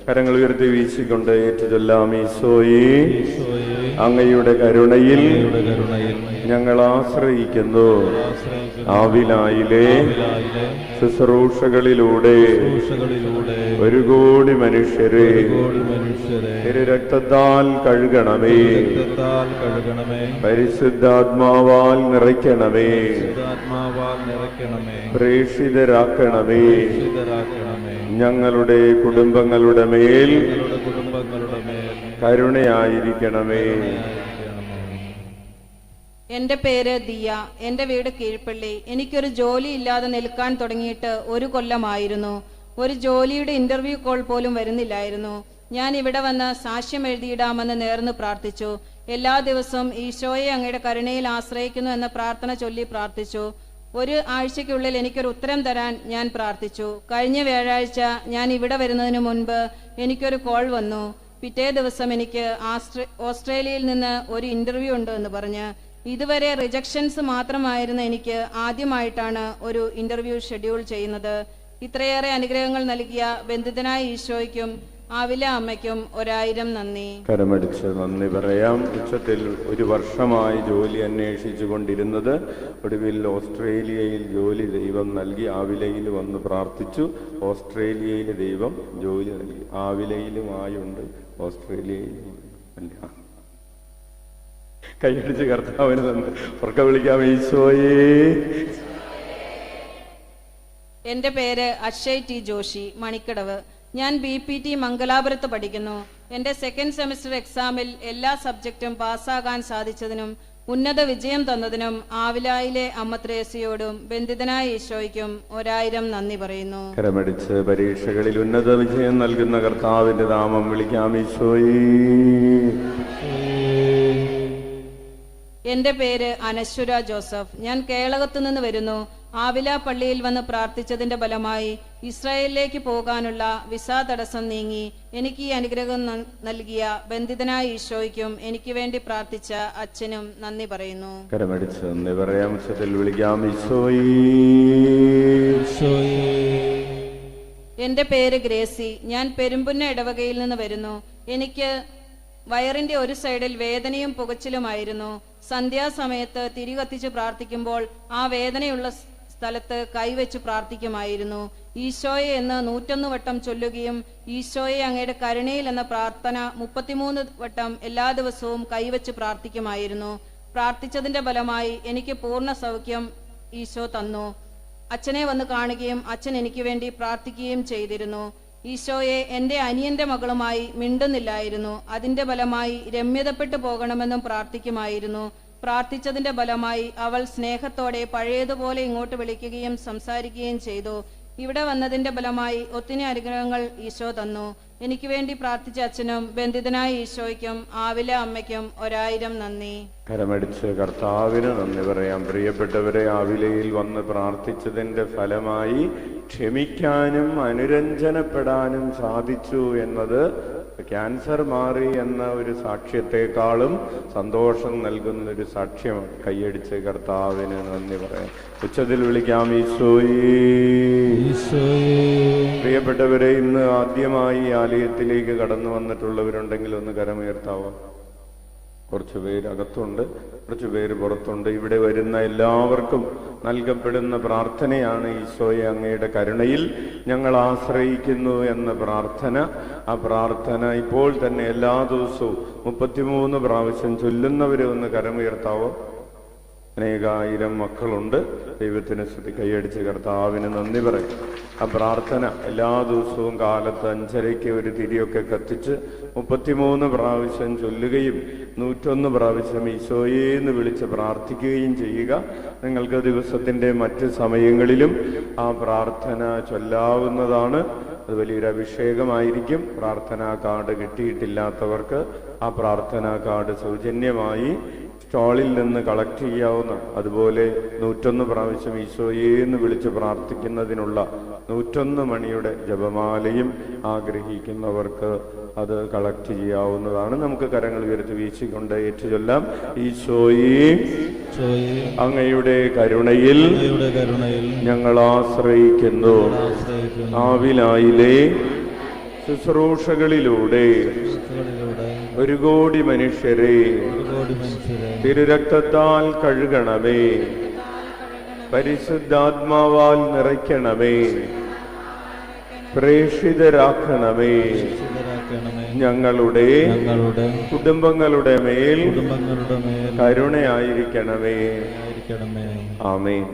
Speaker 2: കരങ്ങൾ ഉയർത്തി വീശിക്കൊണ്ട് ഏറ്റുചൊല്ലാം. ഈശോയേ, അങ്ങയുടെ കരുണയിൽ ഞങ്ങൾ ആശ്രയിക്കുന്നു. ആവിലായിലെ ശുശ്രൂഷകളിലൂടെ 1 കോടി മനുഷ്യരെ രക്തത്താൽ കഴുകണമേ, പരിശുദ്ധാത്മാവാൽ നിറയ്ക്കണമേ, പ്രേക്ഷിതരാക്കണമേ. ഞങ്ങളുടെ കുടുംബങ്ങളുടെ മേൽ കരുണയായിരിക്കണമേ.
Speaker 1: എന്റെ പേര് ദിയ. എന്റെ വീട് കീഴ്പള്ളി. എനിക്കൊരു ജോലി ഇല്ലാതെ നിൽക്കാൻ തുടങ്ങിയിട്ട് 1 കൊല്ലമായിരുന്നു. ഒരു ജോലിയുടെ ഇന്റർവ്യൂ കോൾ പോലും വരുന്നില്ലായിരുന്നു. ഞാൻ ഇവിടെ വന്ന് സാക്ഷ്യം എഴുതിയിടാമെന്ന് നേർന്നു പ്രാർത്ഥിച്ചു. എല്ലാ ദിവസവും ഈശോയെ അങ്ങയുടെ കരുണയിൽ ആശ്രയിക്കുന്നു എന്ന പ്രാർത്ഥന ചൊല്ലി പ്രാർത്ഥിച്ചു. 1 ആഴ്ചയ്ക്കുള്ളിൽ എനിക്കൊരു ഉത്തരം തരാൻ ഞാൻ പ്രാർത്ഥിച്ചു. കഴിഞ്ഞ വ്യാഴാഴ്ച ഞാൻ ഇവിടെ വരുന്നതിന് മുൻപ് എനിക്കൊരു കോൾ വന്നു. പിറ്റേ ദിവസം എനിക്ക് ഓസ്ട്രേലിയയിൽ നിന്ന് ഒരു ഇന്റർവ്യൂ ഉണ്ട് എന്ന് പറഞ്ഞ്. ഇതുവരെ റിജക്ഷൻസ് മാത്രമായിരുന്ന എനിക്ക് ആദ്യമായിട്ടാണ് ഒരു ഇന്റർവ്യൂ ഷെഡ്യൂൾ ചെയ്യുന്നത്. ഇത്രയേറെ അനുഗ്രഹങ്ങൾ നൽകിയ ബന്ധിതനായ ഈശോയ്ക്കും ആവില അമ്മയ്ക്കും 1000 നന്ദി.
Speaker 2: കരമടിച്ച് നന്ദി പറയാം. ഉച്ചത്തിൽ 1 വർഷമായി ജോലി അന്വേഷിച്ചു കൊണ്ടിരുന്നത് ഒടുവിൽ ഓസ്ട്രേലിയയിൽ ജോലി ദൈവം നൽകി. ആവിലയിൽ വന്ന് പ്രാർത്ഥിച്ചു. ഓസ്ട്രേലിയയിൽ ദൈവം ജോലി നൽകി. ആവിലയിലുമായുണ്ട്, ഓസ്ട്രേലിയയിലും അല്ല. കൈയടിച്ച് കർത്താവിന് തന്നെ ഉറക്കെ വിളിക്കാം. ഈശോയേ.
Speaker 1: എന്റെ പേര് അക്ഷയ് ടി ജോഷി, മണിക്കടവ്. ഞാൻ BPT മംഗലാപുരത്ത് പഠിക്കുന്നു. എന്റെ 2nd സെമസ്റ്റർ എക്സാമിൽ എല്ലാ സബ്ജക്റ്റും പാസ്സാകാൻ സാധിച്ചതിനും ഉന്നത വിജയം തന്നതിനും ആവിലായിലെ അമ്മ ത്രേസ്യയോടും ബന്ധിതനായ ഈശോയ്ക്കും 1000 നന്ദി പറയുന്നു.
Speaker 2: കരമടിച്ച് പരീക്ഷകളിൽ ഉന്നത വിജയം നൽകുന്ന കർത്താവിന്റെ നാമം വിളിക്കാം. ഈശോയേ.
Speaker 1: എന്റെ പേര് അനശ്വര ജോസഫ്. ഞാൻ കേളകത്തു നിന്ന് വരുന്നു. ആവില പള്ളിയിൽ വന്ന് പ്രാർത്ഥിച്ചതിന്റെ ഫലമായി ഇസ്രായേലിലേക്ക് പോകാനുള്ള വിസ തടസ്സം നീങ്ങി. എനിക്ക് ഈ അനുഗ്രഹം നൽകിയ ബന്ധിതനായ ഈശോയ്ക്കും എനിക്ക് വേണ്ടി പ്രാർത്ഥിച്ച അച്ഛനും നന്ദി പറയുന്നു.
Speaker 2: കരമടിച്ച് നന്ദി പറയാം. ഉച്ചത്തിൽ വിളിക്കാം. ഈശോയേ.
Speaker 1: എന്റെ പേര് ഗ്രേസി. ഞാൻ പെരുമ്പുന്ന ഇടവകയിൽ നിന്ന് വരുന്നു. എനിക്ക് വയറിന്റെ ഒരു സൈഡിൽ വേദനയും പുകച്ചിലുമായിരുന്നു. സന്ധ്യാസമയത്ത് തിരി കത്തിച്ച് പ്രാർത്ഥിക്കുമ്പോൾ ആ വേദനയുള്ള സ്ഥലത്ത് കൈവച്ച് പ്രാർത്ഥിക്കുമായിരുന്നു. ഈശോയെ എന്ന് 101 വട്ടം ചൊല്ലുകയും ഈശോയെ അങ്ങയുടെ കരുണയിൽ എന്ന പ്രാർത്ഥന 33 വട്ടം എല്ലാ ദിവസവും കൈവച്ച് പ്രാർത്ഥിക്കുമായിരുന്നു. പ്രാർത്ഥിച്ചതിന്റെ ഫലമായി എനിക്ക് പൂർണ്ണ സൗഖ്യം ഈശോ തന്നു. അച്ഛനെ വന്ന് കാണുകയും അച്ഛൻ എനിക്ക് വേണ്ടി പ്രാർത്ഥിക്കുകയും ചെയ്തിരുന്നു. ഈശോയെ, എന്റെ അനിയന്റെ മകളുമായി മിണ്ടുന്നില്ലായിരുന്നു. അതിന്റെ ഫലമായി രമ്യതപ്പെട്ടു പോകണമെന്നും പ്രാർത്ഥിക്കുമായിരുന്നു. പ്രാർത്ഥിച്ചതിന്റെ ഫലമായി അവൾ സ്നേഹത്തോടെ പഴയതുപോലെ ഇങ്ങോട്ട് വിളിക്കുകയും സംസാരിക്കുകയും ചെയ്തു. ഇവിടെ വന്നതിന്റെ ഫലമായി ഒത്തിരി അനുഗ്രഹങ്ങൾ ഈശോ തന്നു. എനിക്ക് വേണ്ടി പ്രാർത്ഥിച്ച അച്ഛനും ബന്ധിതനായ ഈശോയ്ക്കും ആവില അമ്മയ്ക്കും 1000 നന്ദി.
Speaker 2: കരമടിച്ച് കർത്താവിന് നന്ദി പറയാം. പ്രിയപ്പെട്ടവരെ, ആവിലയിൽ വന്ന് പ്രാർത്ഥിച്ചതിന്റെ ഫലമായി ക്ഷമിക്കാനും അനുരഞ്ജനപ്പെടാനും സാധിച്ചു എന്നത് ക്യാൻസർ മാറി എന്ന ഒരു സാക്ഷ്യത്തെക്കാളും സന്തോഷം നൽകുന്ന ഒരു സാക്ഷ്യമാണ്. കൈയടിച്ച് കർത്താവിന് നന്ദി പറയാം. ഉച്ചത്തിൽ വിളിക്കാം ഈശോയേ. പ്രിയപ്പെട്ടവരെ, ഇന്ന് ആദ്യമായി ആലയത്തിലേക്ക് കടന്നു വന്നിട്ടുള്ളവരുണ്ടെങ്കിൽ ഒന്ന് കരമുയർത്താവോ? കുറച്ചു പേര് അകത്തുണ്ട്, കുറച്ചു പേര് പുറത്തുണ്ട്. ഇവിടെ വരുന്ന എല്ലാവർക്കും നൽകപ്പെടുന്ന പ്രാർത്ഥനയാണ് ഈശോയെ അങ്ങയുടെ കരുണയിൽ ഞങ്ങൾ ആശ്രയിക്കുന്നു എന്ന പ്രാർത്ഥന. ആ പ്രാർത്ഥന ഇപ്പോൾ തന്നെ എല്ലാ ദിവസവും 33 പ്രാവശ്യം ചൊല്ലുന്നവരെ ഒന്ന് കരമുയർത്താവോ? അനേകായിരം മക്കളുണ്ട്. ദൈവത്തിന് സ്തുതി. കൈയടിച്ച് കർത്താവിന് നന്ദി പറയും. ആ പ്രാർത്ഥന എല്ലാ ദിവസവും കാലത്ത് 5:30 ഒരു തിരിയൊക്കെ കത്തിച്ച് 33 പ്രാവശ്യം ചൊല്ലുകയും 101 പ്രാവശ്യം ഈശോയേന്ന് വിളിച്ച് പ്രാർത്ഥിക്കുകയും ചെയ്യുക. നിങ്ങൾക്ക് ദിവസത്തിന്റെ മറ്റ് സമയങ്ങളിലും ആ പ്രാർത്ഥന ചൊല്ലാവുന്നതാണ്. അത് വലിയൊരു അഭിഷേകമായിരിക്കും. പ്രാർത്ഥനാ കാർഡ് കിട്ടിയിട്ടില്ലാത്തവർക്ക് ആ പ്രാർത്ഥനാ കാർഡ് സൗജന്യമായി സ്റ്റാളിൽ നിന്ന് കളക്ട് ചെയ്യാവുന്ന, അതുപോലെ 101 പ്രാവശ്യം ഈശോയേന്ന് വിളിച്ച് പ്രാർത്ഥിക്കുന്നതിനുള്ള 101 മണിയുടെ ജപമാലയും ആഗ്രഹിക്കുന്നവർക്ക് അത് കളക്ട് ചെയ്യാവുന്നതാണ്. നമുക്ക് കരങ്ങൾ ഉയർത്തി വീശിക്കൊണ്ട് ഏറ്റുചൊല്ലാം. ഈശോയേ, അങ്ങയുടെ കരുണയിൽ ഞങ്ങൾ ആശ്രയിക്കുന്നു. ആവിലായിലെ ശുശ്രൂഷകളിലൂടെ 1 കോടി മനുഷ്യരെ തിരുരക്തത്താൽ കഴുകണമേ, പരിശുദ്ധാത്മാവാൽ നിറയ്ക്കണമേ, പ്രേഷിതരാക്കണമേ. ഞങ്ങളുടെ കുടുംബങ്ങളുടെ മേൽ കരുണയായിരിക്കണമേ. ആമേൻ.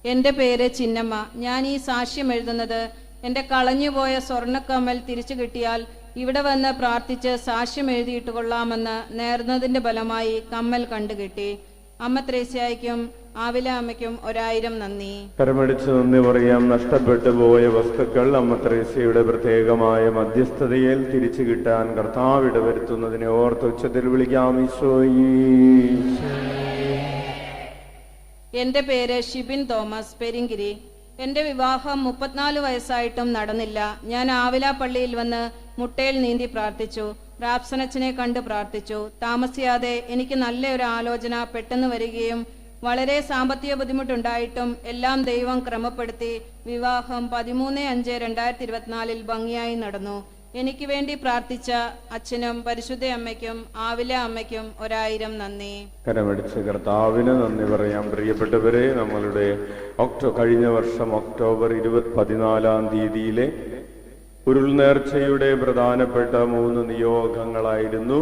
Speaker 1: എന്റെ പേര് ചിന്നമ്മ. ഞാൻ ഈ സാക്ഷ്യം എഴുതുന്നത് എന്റെ കളഞ്ഞുപോയ സ്വർണ്ണക്കമ്മൽ തിരിച്ചു കിട്ടിയാൽ ഇവിടെ വന്ന് പ്രാർത്ഥിച്ച് സാക്ഷ്യം എഴുതിയിട്ട് കൊള്ളാമെന്ന് നേർന്നതിന്റെ ഫലമായി കമ്മൽ കണ്ടുകിട്ടി. അമ്മ ത്രേസ്യായ്ക്കും ആവില അമ്മയ്ക്കും 1000 നന്ദി.
Speaker 2: കരമടിച്ച് നന്ദി പറയാം. നഷ്ടപ്പെട്ടു പോയ വസ്തുക്കൾ അമ്മ ത്രേസ്യയുടെ പ്രത്യേകമായ മധ്യസ്ഥതയിൽ തിരിച്ചു കിട്ടാൻ കർത്താവ് ഇടവരുത്തുന്നതിനെ ഓർത്ത് ഉച്ചത്തിൽ വിളിക്കാം. ഈശോയേ.
Speaker 1: എന്റെ പേര് ഷിബിൻ തോമസ്, പെരിങ്കിരി. എന്റെ വിവാഹം 34 വയസ്സായിട്ടും നടന്നില്ല. ഞാൻ ആവില പള്ളിയിൽ വന്ന് മുട്ടയിൽ നീന്തി പ്രാർത്ഥിച്ചു. റാപ്സനച്ചനെ കണ്ട് പ്രാർത്ഥിച്ചു. താമസിയാതെ എനിക്ക് നല്ലൊരു ആലോചന പെട്ടെന്ന് വരികയും വളരെ സാമ്പത്തിക ബുദ്ധിമുട്ടുണ്ടായിട്ടും എല്ലാം ദൈവം ക്രമപ്പെടുത്തി വിവാഹം 13/5/2024 ഭംഗിയായി നടന്നു. എനിക്ക് വേണ്ടി പ്രാർത്ഥിച്ച അച്ഛനും പരിശുദ്ധ അമ്മയ്ക്കും ആവില അമ്മയ്ക്കും 1000 നന്ദി.
Speaker 2: കരമടിച്ച് കർത്താവിന് നന്ദി പറയാം. പ്രിയപ്പെട്ടവരെ, നമ്മളുടെ കഴിഞ്ഞ വർഷം ഒക്ടോബർ 14-ാം തീയതിയിലെ ഉരുൾനേർച്ചയുടെ പ്രധാനപ്പെട്ട 3 നിയോഗങ്ങളായിരുന്നു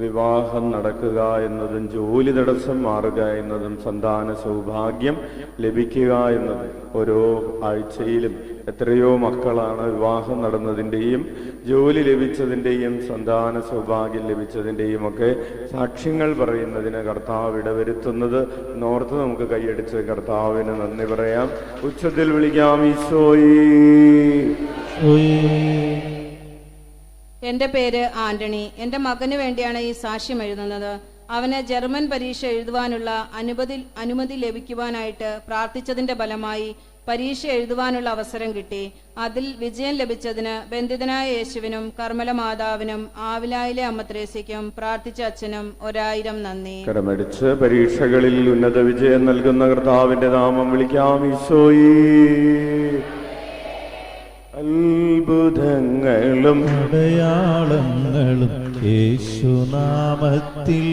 Speaker 2: വിവാഹം നടക്കുക എന്നതും, ജോലി തടസ്സം മാറുക എന്നതും, സന്താന സൗഭാഗ്യം ലഭിക്കുക എന്നതും. ഓരോ ആഴ്ചയിലും എത്രയോ മക്കളാണ് വിവാഹം നടന്നതിൻ്റെയും ജോലി ലഭിച്ചതിൻ്റെയും സന്താന സൗഭാഗ്യം ലഭിച്ചതിൻ്റെയും ഒക്കെ സാക്ഷ്യങ്ങൾ പറയുന്നതിന് കർത്താവ് ഇടവരുത്തുന്നത് നോർത്ത് നമുക്ക് കൈയടിച്ച് കർത്താവിന് നന്ദി പറയാം. ഉച്ചത്തിൽ വിളിക്കാം. ഈശോയേ.
Speaker 1: എന്റെ പേര് ആന്റണി. എന്റെ മകന് വേണ്ടിയാണ് ഈ സാക്ഷ്യം എഴുതുന്നത്. അവന് ജർമ്മൻ പരീക്ഷ എഴുതുവാനുള്ള അനുമതി ലഭിക്കുവാനായിട്ട് പ്രാർത്ഥിച്ചതിന്റെ ഫലമായി പരീക്ഷ എഴുതുവാനുള്ള അവസരം കിട്ടി. അതിൽ വിജയം ലഭിച്ചതിന് ബന്ധിതനായ യേശുവിനും കർമ്മല മാതാവിനും ആവിലായിലെ അമ്മ ത്രേസ്യയ്ക്കും പ്രാർത്ഥിച്ച അച്ഛനും 1000 നന്ദി.
Speaker 2: കരമടിച്ച് പരീക്ഷകളിൽ ഉന്നത വിജയം നൽകുന്ന കർത്താവിന്റെ നാമം വിളിക്കാം. ഈശോയേ. അത്ഭുതങ്ങളും
Speaker 3: അടയാളങ്ങളും യേശുനാമത്തിൽ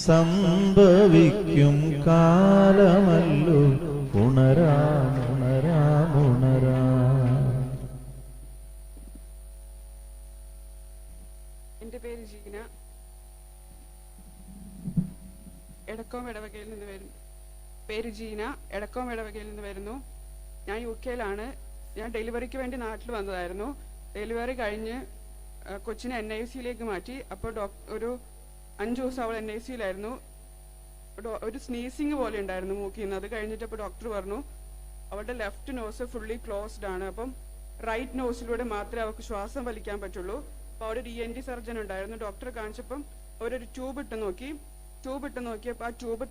Speaker 3: സംഭവിക്കും കാലമല്ലോ. ഉണരാം, ഉണരാം, ഉണരാം.
Speaker 4: എൻ്റെ പേര് ജീന. എടക്കോം ഇടവകയിൽ നിന്ന് വരുന്നു. ഞാൻ UK-യിലാണ്. ഞാൻ ഡെലിവറിക്ക് വേണ്ടി നാട്ടിൽ വന്നതായിരുന്നു. ഡെലിവറി കഴിഞ്ഞ് കൊച്ചിനെ NIC-യിലേക്ക് മാറ്റി. അപ്പോൾ ഒരു 5 ദിവസം അവൾ NIC-യിലായിരുന്നു. ഒരു സ്നീസിങ് പോലെ ഉണ്ടായിരുന്നു മൂക്കിൽ നിന്ന്. അത് കഴിഞ്ഞിട്ട് അപ്പോൾ ഡോക്ടർ പറഞ്ഞു അവളുടെ ലെഫ്റ്റ് നോസ് ഫുള്ളി ക്ലോസ്ഡ് ആണ്, അപ്പം റൈറ്റ് നോസിലൂടെ മാത്രമേ അവർക്ക് ശ്വാസം വലിക്കാൻ പറ്റുള്ളൂ. അപ്പോൾ അവിടെ ഒരു ENT സർജൻ ഉണ്ടായിരുന്നു. ഡോക്ടറെ കാണിച്ചപ്പം അവരൊരു ട്യൂബ് ഇട്ട് നോക്കിയപ്പോൾ ആ ട്യൂബ്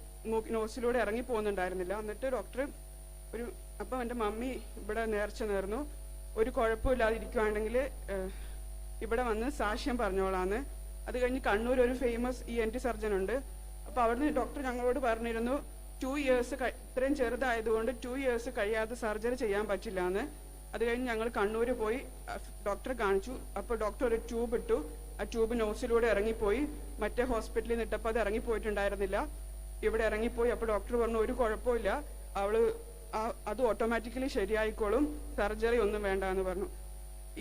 Speaker 4: നോസിലൂടെ ഇറങ്ങി പോകുന്നുണ്ടായിരുന്നില്ല. എന്നിട്ട് ഡോക്ടർ അപ്പം എൻ്റെ മമ്മി ഇവിടെ നേർച്ച നേർന്നു, ഒരു കുഴപ്പമില്ലാതിരിക്കുവാണെങ്കിൽ ഇവിടെ വന്ന് സാക്ഷ്യം പറഞ്ഞോളാന്ന്. അത് കഴിഞ്ഞ് കണ്ണൂർ ഒരു ഫേമസ് ENT സർജൻ ഉണ്ട്. അപ്പോൾ അവിടുന്ന് ഡോക്ടർ ഞങ്ങളോട് പറഞ്ഞിരുന്നു 2 years ഇത്രയും ചെറുതായതുകൊണ്ട് 2 years കഴിയാതെ സർജറി ചെയ്യാൻ പറ്റില്ല എന്ന്. അത് കഴിഞ്ഞ് ഞങ്ങൾ കണ്ണൂർ പോയി ഡോക്ടറെ കാണിച്ചു. അപ്പോൾ ഡോക്ടർ ഒരു ട്യൂബ് ഇട്ടു. ആ ട്യൂബ് നോസിലൂടെ ഇറങ്ങിപ്പോയി. മറ്റേ ഹോസ്പിറ്റലിൽ നിന്ന് ഇട്ടപ്പോൾ അത് ഇറങ്ങിപ്പോയിട്ടുണ്ടായിരുന്നില്ല, ഇവിടെ ഇറങ്ങിപ്പോയി. അപ്പോൾ ഡോക്ടർ പറഞ്ഞു ഒരു കുഴപ്പമില്ല, അത് ഓട്ടോമാറ്റിക്കലി ശരിയായിക്കോളും, സർജറി ഒന്നും വേണ്ട എന്ന് പറഞ്ഞു.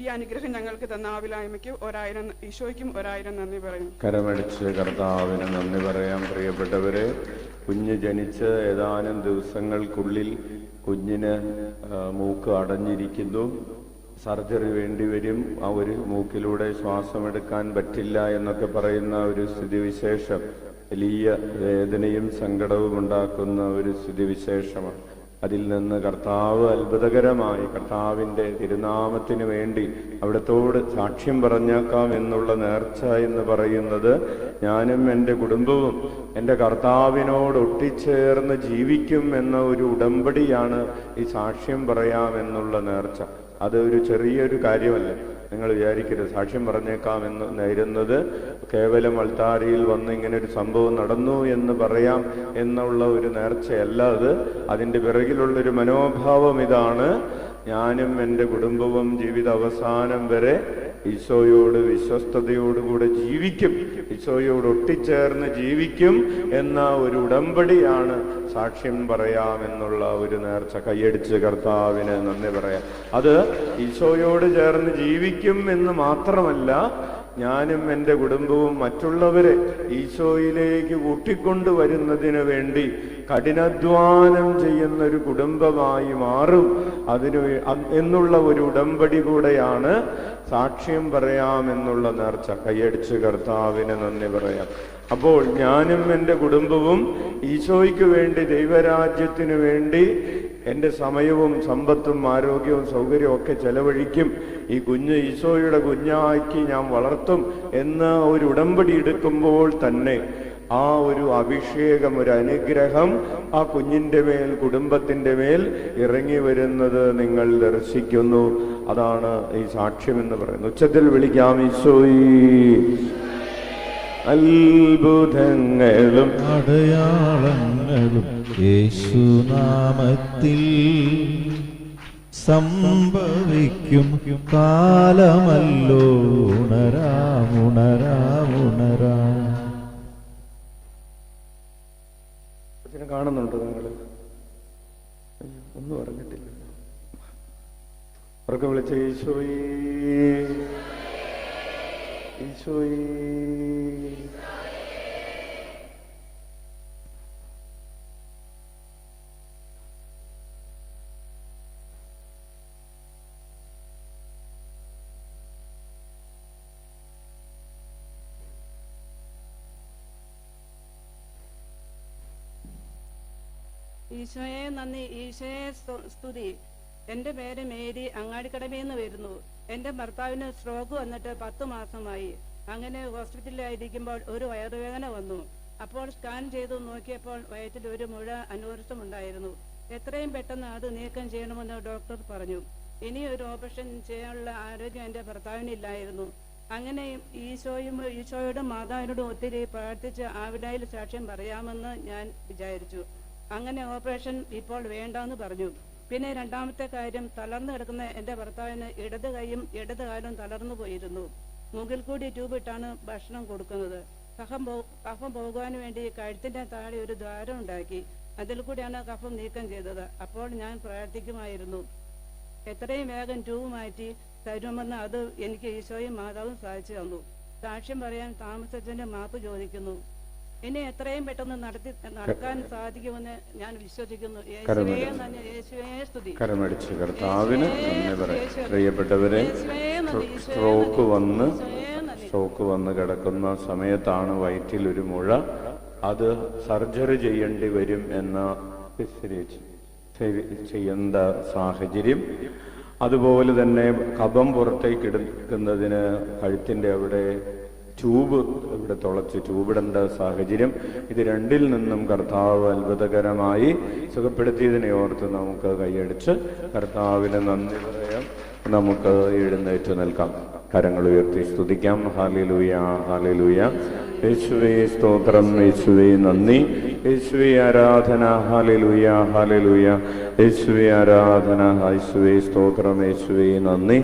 Speaker 4: ഈ അനുഗ്രഹം ഞങ്ങൾക്ക് തന്ന ആവിലായ്മയ്ക്ക് ഈശോയ്ക്കും 1000 നന്ദി പറയുന്നു.
Speaker 2: കരമടിച്ച് കർത്താവിന് നന്ദി പറയാം. പ്രിയപ്പെട്ടവരെ, കുഞ്ഞ് ജനിച്ച് ഏതാനും ദിവസങ്ങൾക്കുള്ളിൽ കുഞ്ഞിന് മൂക്ക് അടഞ്ഞിരിക്കുന്നു. സർജറി വേണ്ടിവരും, ആ ഒരു മൂക്കിലൂടെ ശ്വാസമെടുക്കാൻ പറ്റില്ല എന്നൊക്കെ പറയുന്ന ഒരു സ്ഥിതിവിശേഷം വലിയ വേദനയും സങ്കടവും ഉണ്ടാക്കുന്ന ഒരു സ്ഥിതിവിശേഷമാണ്. അതിൽ നിന്ന് കർത്താവ് അത്ഭുതകരമായി കർത്താവിൻ്റെ തിരുനാമത്തിന് വേണ്ടി അവിടത്തോട് സാക്ഷ്യം പറഞ്ഞേക്കാം എന്നുള്ള നേർച്ച എന്ന് പറയുന്നത് ഞാനും എൻ്റെ കുടുംബവും എൻ്റെ കർത്താവിനോട് ഒട്ടിച്ചേർന്ന് ജീവിക്കും എന്ന ഒരു ഉടമ്പടിയാണ് ഈ സാക്ഷ്യം പറയാമെന്നുള്ള നേർച്ച. അത് ഒരു ചെറിയൊരു കാര്യമല്ല. നിങ്ങൾ വിചാരിക്കരുത് സാക്ഷ്യം പറഞ്ഞേക്കാം എന്നായിരുന്നത് കേവലം അൾത്താരയിൽ വന്ന് ഇങ്ങനെ ഒരു സംഭവം നടന്നു എന്ന് പറയാം എന്നുള്ള ഒരു നേർച്ചയല്ല അത്. അതിൻ്റെ പിറകിലുള്ളൊരു മനോഭാവം ഇതാണ്: ഞാനും എൻ്റെ കുടുംബവും ജീവിത അവസാനം വരെ ഈശോയോട് വിശ്വസ്തയോടുകൂടെ ജീവിക്കും, ഈശോയോട് ഒട്ടിച്ചേർന്ന് ജീവിക്കും എന്ന ഒരു ഉടമ്പടിയാണ് സാക്ഷ്യം പറയാമെന്നുള്ള ഒരു നേർച്ച. കൈയടിച്ച് കർത്താവിന് നന്ദി പറയാം. അത് ഈശോയോട് ചേർന്ന് ജീവിക്കും എന്ന് മാത്രമല്ല, ഞാനും എൻ്റെ കുടുംബവും മറ്റുള്ളവരെ ഈശോയിലേക്ക് കൂട്ടിക്കൊണ്ടുവരുന്നതിന് വേണ്ടി കഠിനാധ്വാനം ചെയ്യുന്ന ഒരു കുടുംബമായി മാറും എന്നുള്ള ഒരു ഉടമ്പടി കൂടെയാണ് സാക്ഷ്യം പറയാമെന്നുള്ള നേർച്ച. കൈയടിച്ച് കർത്താവിന് നന്ദി പറയാം. അപ്പോൾ ഞാനും എൻ്റെ കുടുംബവും ഈശോയ്ക്ക് വേണ്ടി, ദൈവരാജ്യത്തിന് വേണ്ടി എൻ്റെ സമയവും സമ്പത്തും ആരോഗ്യവും സൗകര്യവും ഒക്കെ ചെലവഴിക്കും. ഈ കുഞ്ഞ് ഈശോയുടെ കുഞ്ഞാക്കി ഞാൻ വളർത്തും എന്ന ഒരു ഉടമ്പടി എടുക്കുമ്പോൾ തന്നെ ആ ഒരു അഭിഷേകം, ഒരു അനുഗ്രഹം ആ കുഞ്ഞിൻ്റെ മേൽ, കുടുംബത്തിൻ്റെ മേൽ ഇറങ്ങി വരുന്നത് നിങ്ങൾ ദർശിക്കുന്നു. അതാണ് ഈ സാക്ഷ്യം എന്ന് പറയുന്നത്. ഉച്ചത്തിൽ വിളിക്കാം: ഈശോയേ. അത്ഭുതങ്ങളും
Speaker 3: അടയാളങ്ങളും യേശുനാമത്തിൽ സംഭവിക്കും കാലമല്ലോ. ഉണരാം, ഉണരാം, ഉണരാം.
Speaker 2: കാണുന്നുണ്ടോ നിങ്ങൾ? ഒന്നും അറിഞ്ഞിട്ടില്ല. അവർക്ക് വിളിച്ച ഈശോയേ, ഈശോയേ.
Speaker 1: ഈശോയെ നന്ദി, ഈശോയെ സ്തുതി. എൻ്റെ പേര് മേരി, അങ്ങാടിക്കടമയിൽ നിന്ന് വരുന്നു. എൻ്റെ ഭർത്താവിന് സ്ട്രോക്ക് വന്നിട്ട് 10 മാസമായി. അങ്ങനെ ഹോസ്പിറ്റലിലായിരിക്കുമ്പോൾ ഒരു വയറുവേദന വന്നു. അപ്പോൾ സ്കാൻ ചെയ്തു നോക്കിയപ്പോൾ വയറ്റിൽ ഒരു മുഴ അന്വേഷണം ഉണ്ടായിരുന്നു. എത്രയും പെട്ടെന്ന് അത് നീക്കം ചെയ്യണമെന്ന് ഡോക്ടർ പറഞ്ഞു. ഇനി ഒരു ഓപ്പറേഷൻ ചെയ്യാനുള്ള ആരോഗ്യം എൻ്റെ ഭർത്താവിനില്ലായിരുന്നു. അങ്ങനെ ഈശോയോടും മാതാവിനോടും ഒത്തിരി പ്രാർത്ഥിച്ച് ആവിടായിൽ സാക്ഷ്യം പറയാമെന്ന് ഞാൻ വിചാരിച്ചു. അങ്ങനെ ഓപ്പറേഷൻ ഇപ്പോൾ വേണ്ടെന്ന് പറഞ്ഞു. പിന്നെ രണ്ടാമത്തെ കാര്യം, തളർന്നു കിടക്കുന്ന എൻ്റെ ഭർത്താവിന് ഇടത് കൈയും ഇടത് കാലും തളർന്നു പോയിരുന്നു. മുകിൽ കൂടി ട്യൂബ് ഇട്ടാണ് ഭക്ഷണം കൊടുക്കുന്നത്. കഫം പോകുവാൻ വേണ്ടി കഴുത്തിന്റെ താഴെ ഒരു ദ്വാരം ഉണ്ടാക്കി. അതിൽ കൂടിയാണ് കഫം നീക്കം ചെയ്തത്. അപ്പോൾ ഞാൻ പ്രാർത്ഥിക്കുമായിരുന്നു, എത്രയും വേഗം ട്യൂബ് മാറ്റി തരുമെന്ന്. അത് എനിക്ക് ഈശോയും മാതാവും സാധിച്ചു തന്നു. സാക്ഷ്യം പറയാൻ താമസിച്ചതിന്റെ മാപ്പ് ചോദിക്കുന്നു. ഇനി എത്രയും പെട്ടെന്ന് നടക്കാൻ സാധിക്കുമെന്ന് ഞാൻ വിശ്വസിക്കുന്നു.
Speaker 2: കരമടിച്ച് കർത്താവിന് നന്ദി പറയാം. പ്രിയപ്പെട്ടവരെ, സ്ട്രോക്ക് വന്ന് കിടക്കുന്ന സമയത്താണ് വയറ്റിൽ ഒരു മുഴ. അത് സർജറി ചെയ്യേണ്ടി വരും എന്ന ചെയ്യുന്ന സാഹചര്യം. അതുപോലെ തന്നെ കഫം പുറത്തേക്ക് എടുക്കുന്നതിന് കഴുത്തിൻ്റെ അവിടെ ട്യൂബ് ഇവിടെ തുളച്ച് ട്യൂബിടേണ്ട സാഹചര്യം. ഇത് രണ്ടിൽ നിന്നും കർത്താവ് അത്ഭുതകരമായി സുഖപ്പെടുത്തിയതിനെ ഓർത്ത് നമുക്ക് കൈയടിച്ച് കർത്താവിന് നന്ദി പറയാം. നമുക്ക് എഴുന്നേറ്റ് നിൽക്കാം, കരങ്ങൾ ഉയർത്തി സ്തുതിക്കാം. Hallelujah, hallelujah. യേശുവേ സ്തോത്രം, യേശുവേ നന്ദി, യേശുവേ ആരാധന. Hallelujah, hallelujah. യേശുവേ ആരാധന, യേശുവേ സ്തോത്രം, യേശുവേ നന്ദി.